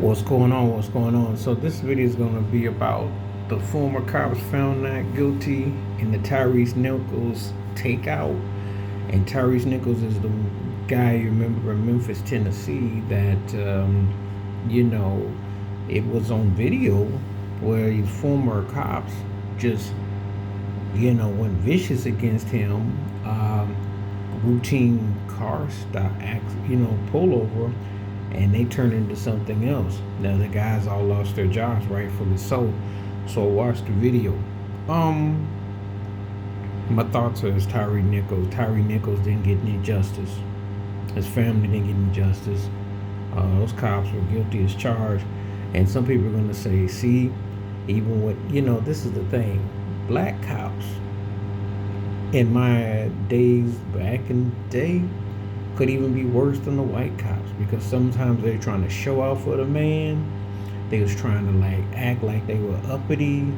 What's going on? What's going on? So this video is going to be about the former cops found not guilty in the Tyre Nichols takeout. And Tyre Nichols is the guy you remember in Memphis, Tennessee, that it was on video where these former cops just went vicious against him. Routine car stop, pull over, and they turned into something else. Now the guys all lost their jobs, rightfully so. So I watched the video. My thoughts are Tyre Nichols. Tyre Nichols didn't get any justice. His family didn't get any justice. Those cops were guilty as charged. And some people are gonna say, see, even with this is the thing. Black cops in my days back in the day could even be worse than the white cops, because sometimes they're trying to show off for the man. They was trying to act like they were uppity,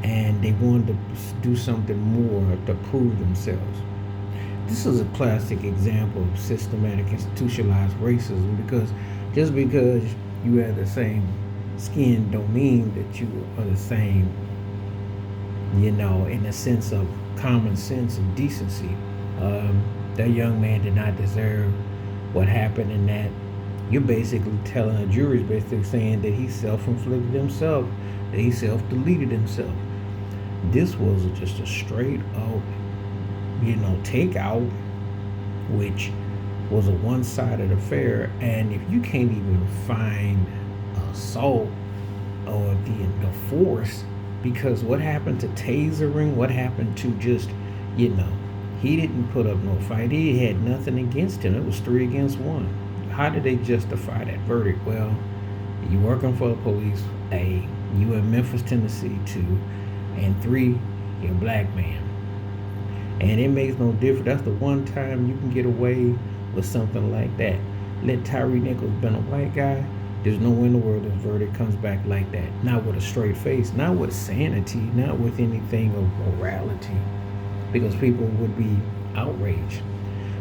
and they wanted to do something more to prove themselves. This is a classic example of systematic institutionalized racism, because just because you have the same skin don't mean that you are the same, in the sense of common sense and decency. That young man did not deserve what happened in that. You're basically telling a jury, basically saying that he self-inflicted himself, that he self-deleted himself. This was just a straight up, takeout, which was a one-sided affair. And if you can't even find assault or the force, because what happened to tasering, what happened to just, he didn't put up no fight. He had nothing against him. It was 3 against 1. How did they justify that verdict? Well, you working for the police, A, you in Memphis, Tennessee, 2, and 3, you're a black man. And it makes no difference. That's the one time you can get away with something like that. Let Tyre Nichols been a white guy, there's no way in the world this verdict comes back like that. Not with a straight face, not with sanity, not with anything of morality, because people would be outraged.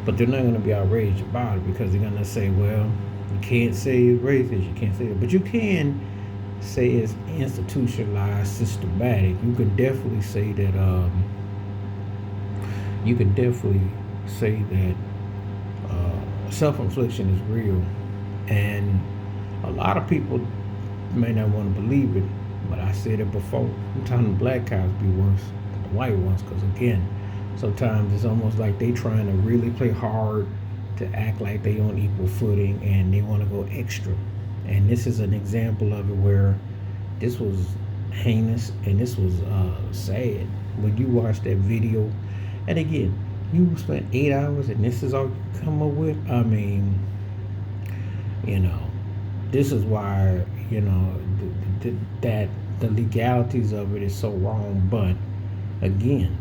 But they're not going to be outraged about it, because they're going to say, well, you can't say it's racist, you can't say that. But you can say it's institutionalized, systematic. You can definitely say that, self-infliction is real. And a lot of people may not want to believe it, but I said it before. Sometimes the black cops be worse than the white ones, because again, sometimes it's almost like they trying to really play hard to act like they on equal footing, and they want to go extra. And this is an example of it where this was heinous, and this was sad. When you watch that video, and again, you spent 8 hours and this is all you come up with. I mean, this is why, that the legalities of it is so wrong. But again,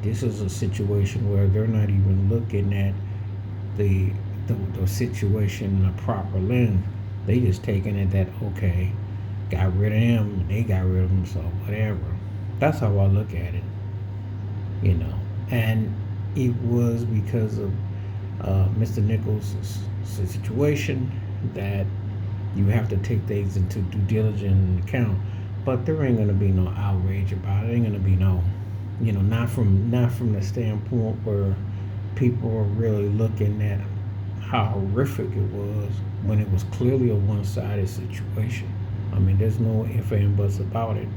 this is a situation where they're not even looking at the situation in a proper lens. They just taking it that, okay, got rid of him, they got rid of him, so whatever. That's how I look at it, And it was because of Mr. Nichols' situation that you have to take things into due diligence account. But there ain't gonna be no outrage about it. Ain't gonna be no, not from the standpoint where people are really looking at how horrific it was, when it was clearly a one-sided situation. I mean, there's no ifs and buts about it.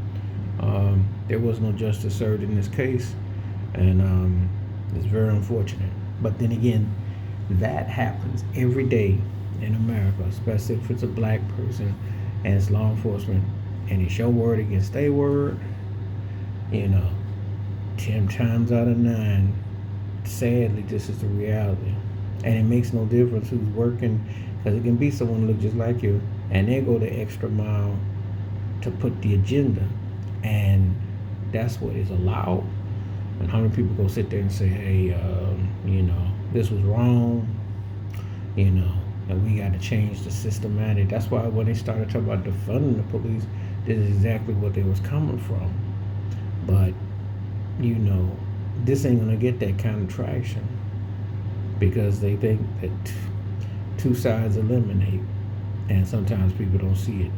There was no justice served in this case, and it's very unfortunate. But then again, that happens every day in America, especially if it's a black person and it's law enforcement, and it's your word against their word. 10 times out of 9, sadly, this is the reality. And it makes no difference who's working, because it can be someone who looks just like you, and they go the extra mile to put the agenda, and that's what is allowed. And how many people go sit there and say, hey, this was wrong, and we got to change the systematic. That's why when they started talking about defunding the police, this is exactly what they was coming from. But, this ain't going to get that kind of traction, because they think that two sides eliminate. and sometimes people don't see it.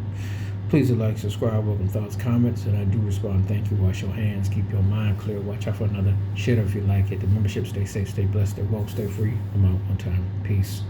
Please like, subscribe, welcome thoughts, comments, and I do respond. Thank you. Wash your hands. Keep your mind clear. Watch out for another shitter if you like it. The membership. Stay safe, stay blessed, stay woke, stay free. I'm out. One time. Peace.